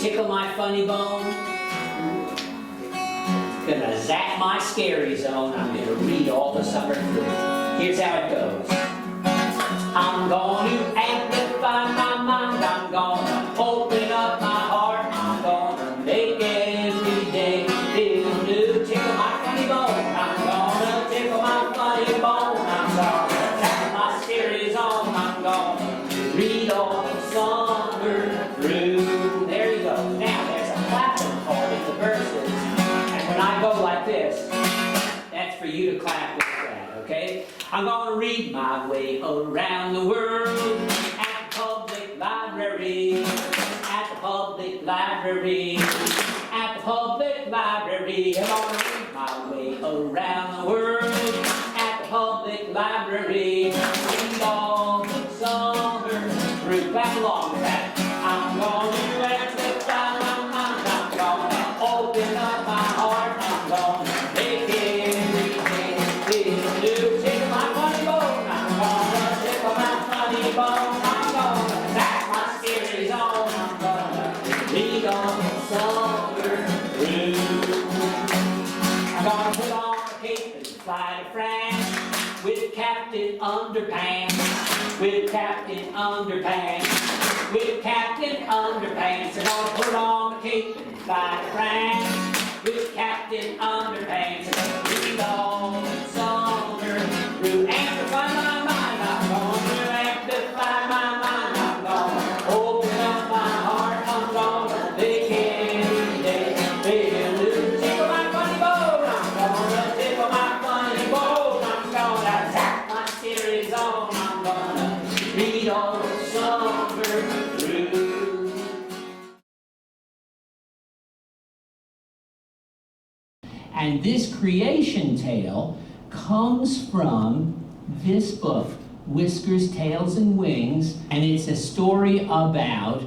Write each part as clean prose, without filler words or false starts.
tickle my funny bone. Gonna zap my scary zone. I'm gonna read all the summer through. Here's how it goes. I'm going to amplify my mind. I'm gonna open up my heart. I'm gonna make every day feel new. Tickle my funny bone. I'm gonna tickle my funny bone. I'm gonna tap my scary zone. I'm gonna read all the summer through. There you go. Now there's a clapping part in the verses. And when I go like this, that's for you to clap with that, okay? I'm gonna read my way around the world at the public library, at the public library, at the public library. I'm gonna read my way around the world at the public library. Read all the summer through. Clap along with that. I'm gonna amplify my mind. I'm gonna open up my heart. I'm gonna make everything feel new. Tickle my funny bone. I'm gonna tickle my funny bone. I'm gonna tap my scary zone. I'm gonna read all the summer through. I'm gonna put on a cape and fly to France with Captain Underpants. With Captain Underpants. With Captain Underpants. I'm gonna put on a cape and fly to France with Captain Underpants. I'm gonna read all the summer through. Amplify my mind. I'm gonna amplify my mind. I'm gonna open up my heart. I'm gonna make every day feel new. Tickle my funny bone. I'm gonna tickle my funny bone. I'm gonna tap my scary zone. I'm gonna read all the summer through. And this creation tale comes from this book, Whiskers, Tails, and Wings, and it's a story about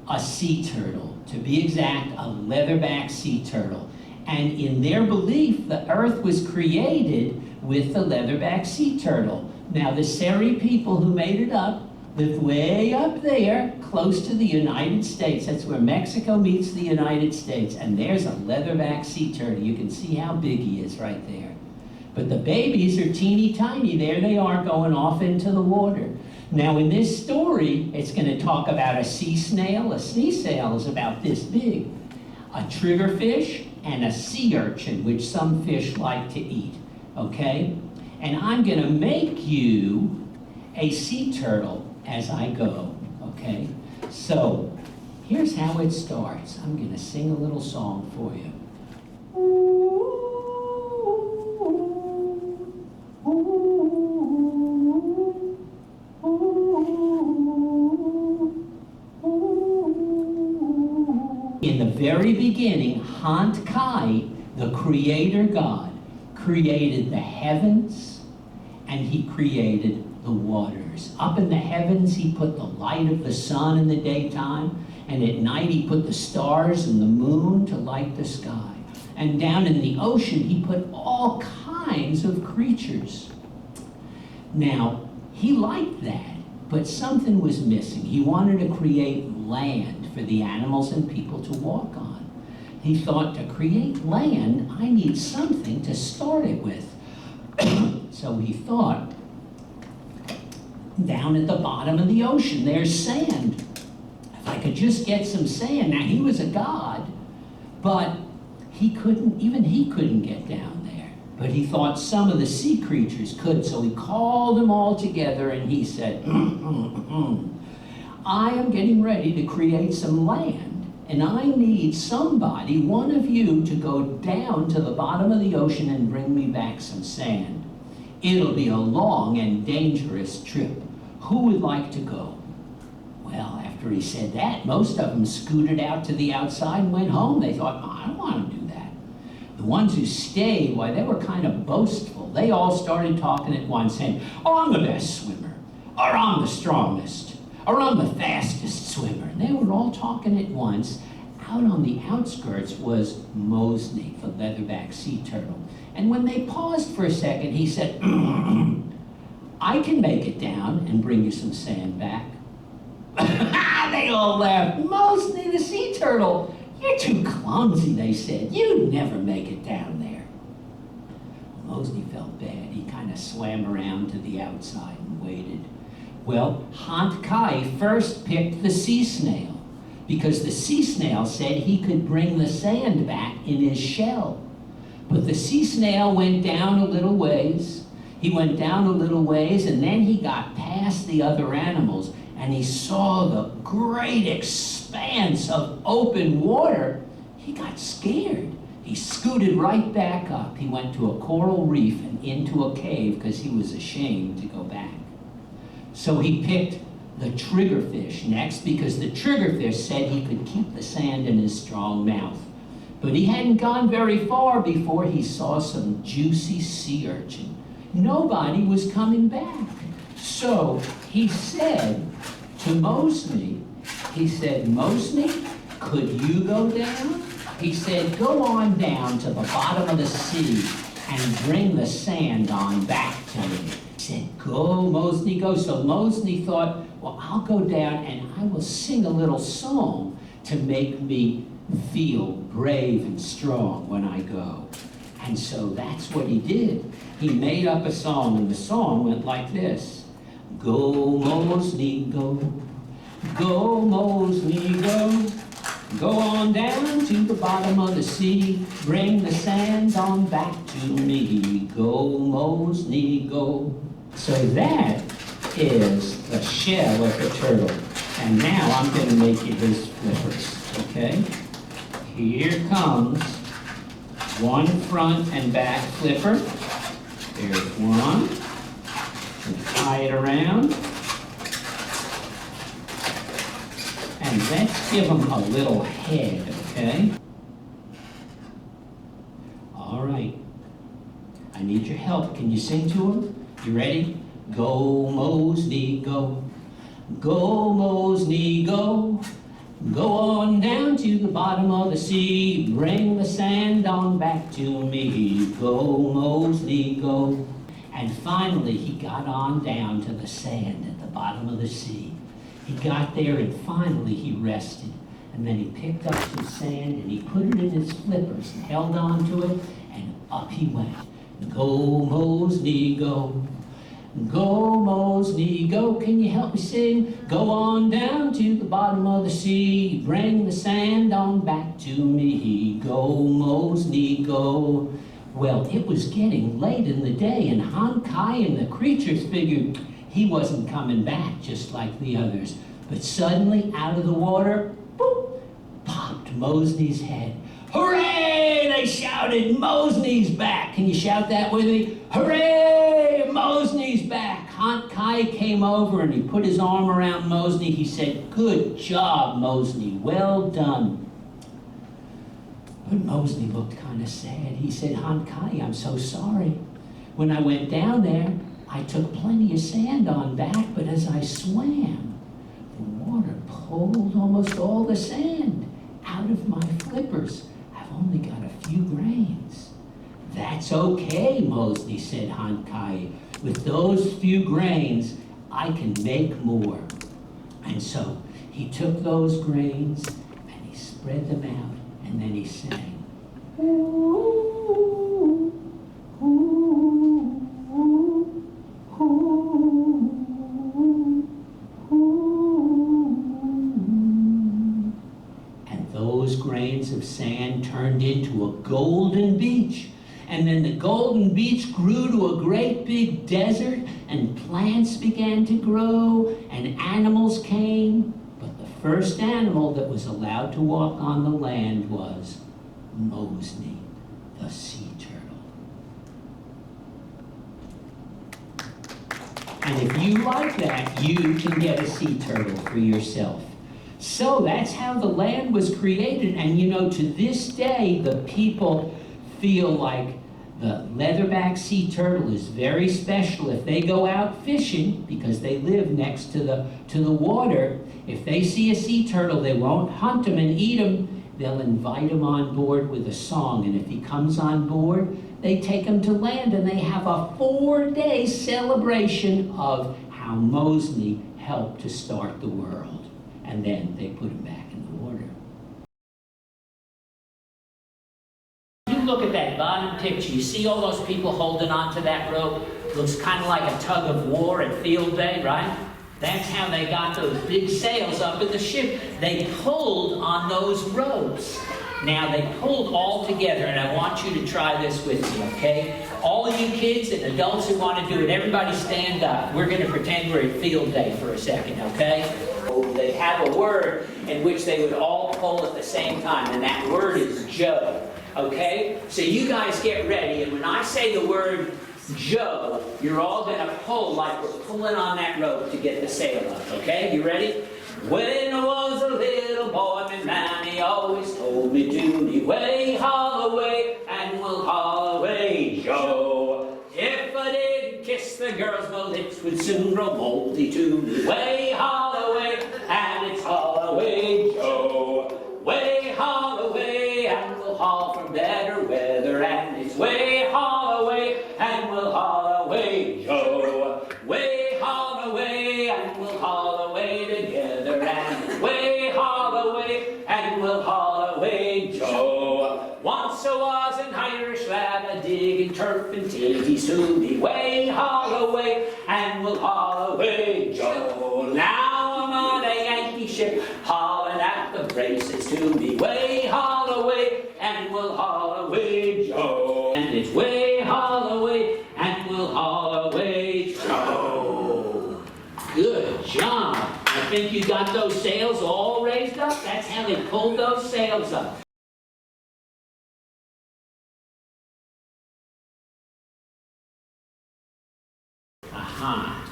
a sea turtle. To be exact, a leatherback sea turtle. And in their belief, the earth was created with the leatherback sea turtle. Now, the Seri people who made it up lived way up there, close to the United States. That's where Mexico meets the United States. And there's a leatherback sea turtle. You can see how big he is right there. But the babies are teeny tiny. There they are going off into the water. Now, in this story, it's going to talk about a sea snail. A sea snail is about this big. A triggerfish and a sea urchin, which some fish like to eat. Okay? And I'm going to make you a sea turtle as I go, okay? So, here's how it starts. I'm going to sing a little song for you. In the very beginning, Hant Kai, the creator God, created the heavens and he created the waters. Up in the heavens, he put the light of the sun in the daytime, and at night he put the stars and the moon to light the sky. And down in the ocean, he put all kinds of creatures. Now, he liked that, but something was missing. He wanted to create land for the animals and people to walk on. He thought, to create land, I need something to start it with. So he thought, down at the bottom of the ocean, there's sand. If I could just get some sand. Now, he was a god, but even he couldn't get down there. But he thought some of the sea creatures could, so he called them all together and he said, I am getting ready to create some land, and I need somebody, one of you, to go down to the bottom of the ocean and bring me back some sand. It'll be a long and dangerous trip. Who would like to go? Well, after he said that, most of them scooted out to the outside and went home. They thought, I don't want to do that. The ones who stayed, why, they were kind of boastful. They all started talking at once, saying, oh, I'm the best swimmer, or I'm the strongest, or I'm the fastest swimmer. And they were all talking at once. Out on the outskirts was Mosni, the leatherback sea turtle. And when they paused for a second, he said, I can make it down and bring you some sand back. They all laughed. Mosni the sea turtle, you're too clumsy, they said. You'd never make it down there. Mosni felt bad. He kind of swam around to the outside and waited. Well, Hant Kai first picked the sea snail because the sea snail said he could bring the sand back in his shell. But the sea snail went down a little ways. He went down a little ways, and then he got past the other animals, and he saw the great expanse of open water. He got scared. He scooted right back up. He went to a coral reef and into a cave because he was ashamed to go back. So he picked the triggerfish next because the triggerfish said he could keep the sand in his strong mouth. But he hadn't gone very far before he saw some juicy sea urchin. Nobody was coming back. So he said to Mosni, Mosni, could you go down? He said, go on down to the bottom of the sea and bring the sand on back to me. He said, go, Mosni, go. So Mosni thought, well, I'll go down and I will sing a little song to make me feel brave and strong when I go. And so that's what he did. He made up a song, and the song went like this. Go, Mosni, go. Go, Mosni, go. Go on down to the bottom of the sea. Bring the sand on back to me. Go, Mosni, go. So that is the shell of the turtle. And now I'm going to make you his flippers, okay? Here comes one front and back flipper. There's one. And tie it around. And let's give him a little head, okay? All right. I need your help. Can you sing to him? You ready? Go, Mosni, go. Go, Mosni, go. Go on down to the bottom of the sea. Bring the sand on back to me. Go, Mosni, go. And finally, he got on down to the sand at the bottom of the sea. He got there and finally he rested. And then he picked up some sand and he put it in his flippers and held on to it, and up he went. Go, Mosni, go. Go, Mosni, go. Can you help me sing? Go on down to the bottom of the sea. Bring the sand on back to me. Go, Mosni, go. Well, it was getting late in the day, and Han Kai and the creatures figured he wasn't coming back just like the others. But suddenly, out of the water, boop, popped Mosni's head. Hooray! They shouted, Mosni's back. Can you shout that with me? Hooray! Mosni's back. Han Kai came over and he put his arm around Mosni. He said, good job, Mosni. Well done. But Mosni looked kind of sad. He said, Han Kai, I'm so sorry. When I went down there, I took plenty of sand on back, but as I swam, the water pulled almost all the sand out of my flippers. I've only got a few grains. That's okay, Mosni, said Han Kai. With those few grains, I can make more. And so he took those grains and he spread them out, and then he sang. Ooh, ooh, ooh, ooh, ooh. And those grains of sand turned into a golden beach. And then the golden beach grew to a great big desert, and plants began to grow, and animals came. But the first animal that was allowed to walk on the land was Mosni, the sea turtle. And if you like that, you can get a sea turtle for yourself. So that's how the land was created. And you know, to this day, the people feel like the leatherback sea turtle is very special. If they go out fishing, because they live next to the water, if they see a sea turtle, they won't hunt him and eat him. They'll invite him on board with a song. And if he comes on board, they take him to land, and they have a 4-day celebration of how Mosni helped to start the world. and then they put him back in the water. You look at that bottom picture, you see all those people holding on to that rope? Looks kind of like a tug of war at field day, right? That's how they got those big sails up in the ship. They pulled on those ropes. Now they pulled all together, and I want you to try this with me, okay? All of you kids and adults who want to do it, everybody stand up. We're going to pretend we're at field day for a second, okay? They have a word in which they would all pull at the same time, and that word is Joe, okay? So you guys get ready, and when I say the word Joe, you're all going to pull like we're pulling on that rope to get the sail up, okay? You ready? When I was a little boy, my mammy always told me to be way, haul away, and we'll haul away, Joe. If I didn't kiss the girls, my lips would soon grow moldy to me. Way, haul away, and it's haul away, Joe. Way, haul away, and we'll haul from better weather, and it's way, haul away, and we'll haul away, Joe. Way, haul away, and we'll haul away together, and it's way, haul away, and we'll haul away, Joe. Once I was an Irish lad, a digging turpentines to me. Way, haul away, and we'll haul away, Joe. Now I'm on a Yankee ship, hauling at the braces to me. Way, haul away, and we'll haul away, Joe. And it's way, haul away, and we'll haul away, Joe. Good job. I think you got those sails all raised up. That's how they pulled those sails up. Aha.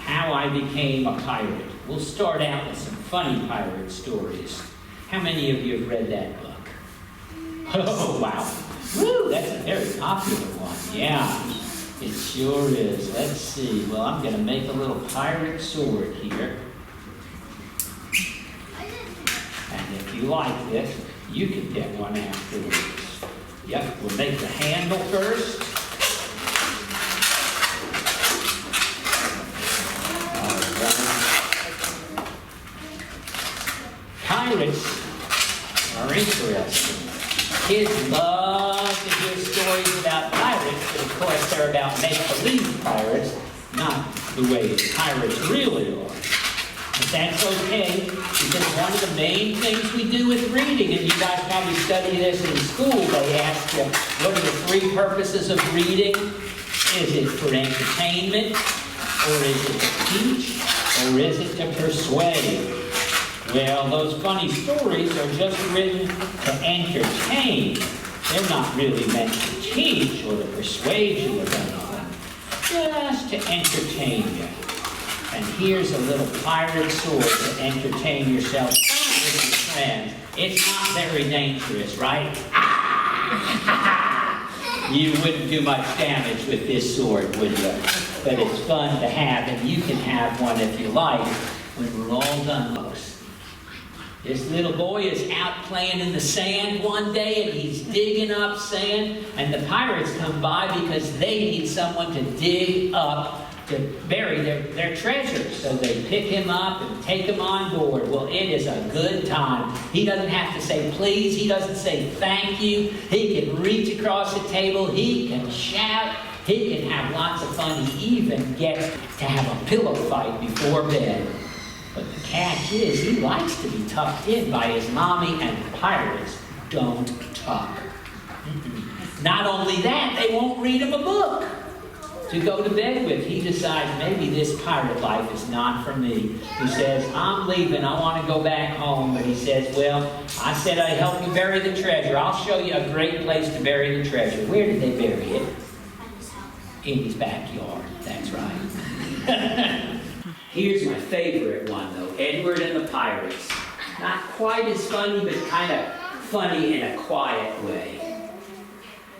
How I became a pirate. We'll start out with some funny pirate stories. How many of you have read that book? Oh, wow. Woo, that's a very popular one. Yeah, it sure is. Let's see. Well, I'm going to make a little pirate sword here. And if you like this, you can get one afterwards. Yep, we'll make the handle first. Pirates are interesting. Kids love to hear stories about pirates, but of course they're about make-believe pirates, not the way pirates really are. But that's okay, because one of the main things we do with reading, and you guys probably study this in school, they ask you, what are the three purposes of reading? Is it for entertainment, or is it to teach, or is it to persuade? Well, those funny stories are just written to entertain. They're not really meant to teach or to persuade you of anything. Just to entertain you. And here's a little pirate sword to entertain yourself with your friends. It's not very dangerous, right? You wouldn't do much damage with this sword, would you? But it's fun to have, and you can have one if you like when we're all done, folks. This little boy is out playing in the sand one day, and he's digging up sand, and the pirates come by because they need someone to dig up to bury their treasure. So they pick him up and take him on board. Well, it is a good time. He doesn't have to say please. He doesn't say thank you. He can reach across the table. He can shout. He can have lots of fun. He even gets to have a pillow fight before bed. But the catch is, he likes to be tucked in by his mommy, and pirates don't tuck. Not only that, they won't read him a book to go to bed with. He decides maybe this pirate life is not for me. He says, I'm leaving, I want to go back home. But he says, well, I said I'd help you bury the treasure. I'll show you a great place to bury the treasure. Where did they bury it? In his backyard, that's right. Here's my favorite one, though, Edward and the Pirates. Not quite as funny, but kind of funny in a quiet way.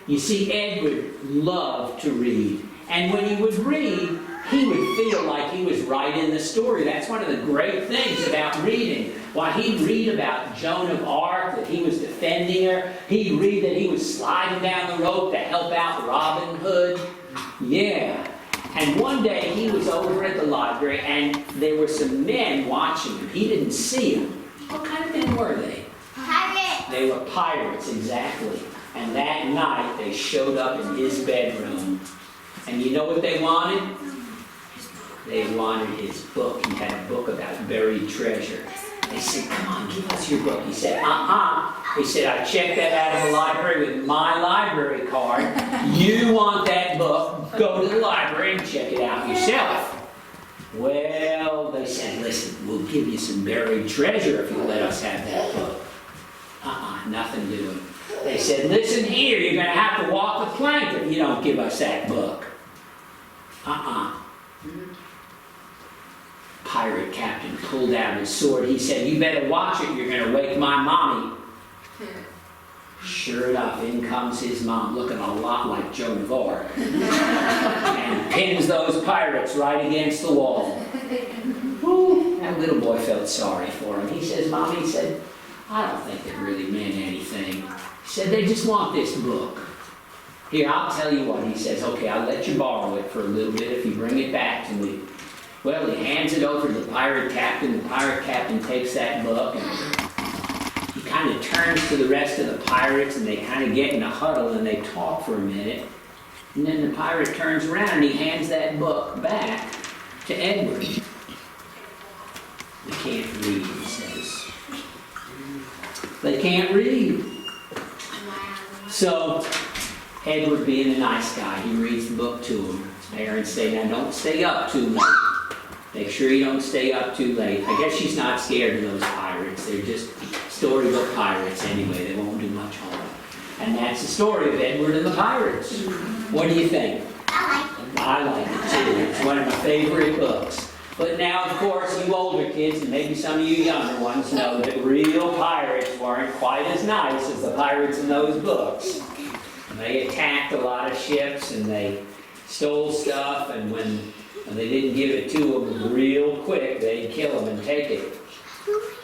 You see, Edward loved to read. And when he would read, he would feel like he was right in the story. That's one of the great things about reading. While he'd read about Joan of Arc, that he was defending her, he'd read that he was sliding down the rope to help out Robin Hood. Yeah. And one day he was over at the library and there were some men watching him. He didn't see them. What kind of men were they? Pirates. They were pirates, exactly. And that night they showed up in his bedroom. And you know what they wanted? They wanted his book. He had a book about buried treasure. They said, come on, give us your book. He said, He said, I checked that out of the library with my library card. You want that book, go to the library and check it out yourself. Well, they said, listen, we'll give you some buried treasure if you'll let us have that book. Nothing doing. They said, listen here, you're going to have to walk the plank if you don't give us that book. Pirate captain pulled out his sword. He said, you better watch it, you're going to wake my mommy. Sure enough, in comes his mom, looking a lot like Joan of Arc. And pins those pirates right against the wall. Woo, that little boy felt sorry for him. He says, Mommy, he said, I don't think it really meant anything. He said, they just want this book. Here, I'll tell you what. He says, okay, I'll let you borrow it for a little bit if you bring it back to me. Well, he hands it over to the pirate captain. The pirate captain takes that book and he kind of turns to the rest of the pirates and they kind of get in a huddle and they talk for a minute. And then the pirate turns around and he hands that book back to Edward. They can't read, he says. They can't read. So, Edward, being a nice guy, he reads the book to him. His parents say, now don't stay up too late. Make sure you don't stay up too late. I guess she's not scared of those pirates. They're just storybook pirates anyway. They won't do much harm. And that's the story of Edward and the Pirates. What do you think? I like it too. It's one of my favorite books. But now, of course, you older kids, and maybe some of you younger ones, know that real pirates weren't quite as nice as the pirates in those books. They attacked a lot of ships, and they stole stuff, and when they didn't give it to them real quick, they'd kill them and take it.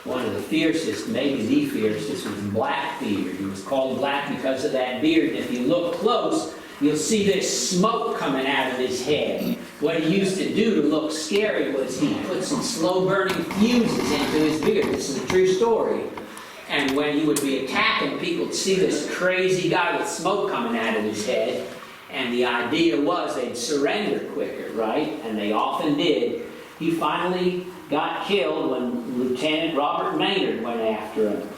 One of the fiercest, maybe the fiercest, was Blackbeard. He was called Black because of that beard. And if you look close, you'll see this smoke coming out of his head. What he used to do to look scary was he put some slow-burning fuses into his beard. This is a true story. And when he would be attacking, people would see this crazy guy with smoke coming out of his head. And the idea was they'd surrender quicker, right? And they often did. He finally got killed when Lieutenant Robert Maynard went after him.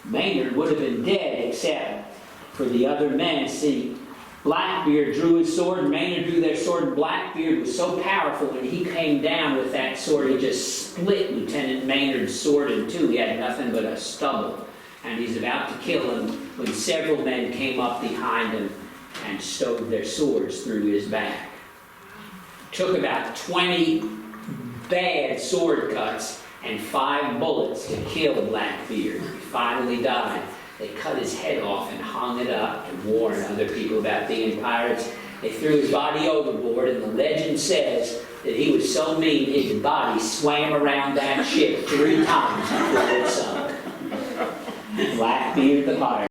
Maynard would have been dead except for the other men. See, Blackbeard drew his sword, and Maynard drew their sword, and Blackbeard was so powerful when he came down with that sword, he just split Lieutenant Maynard's sword in two. He had nothing but a stubble. And he's about to kill him when several men came up behind him and stove their swords through his back. Took about 20 bad sword cuts and 5 bullets to kill Blackbeard. He finally died. They cut his head off and hung it up to warn other people about being pirates. They threw his body overboard, and the legend says that he was so mean his body swam around that ship 3 times before it sunk. Blackbeard the pirate.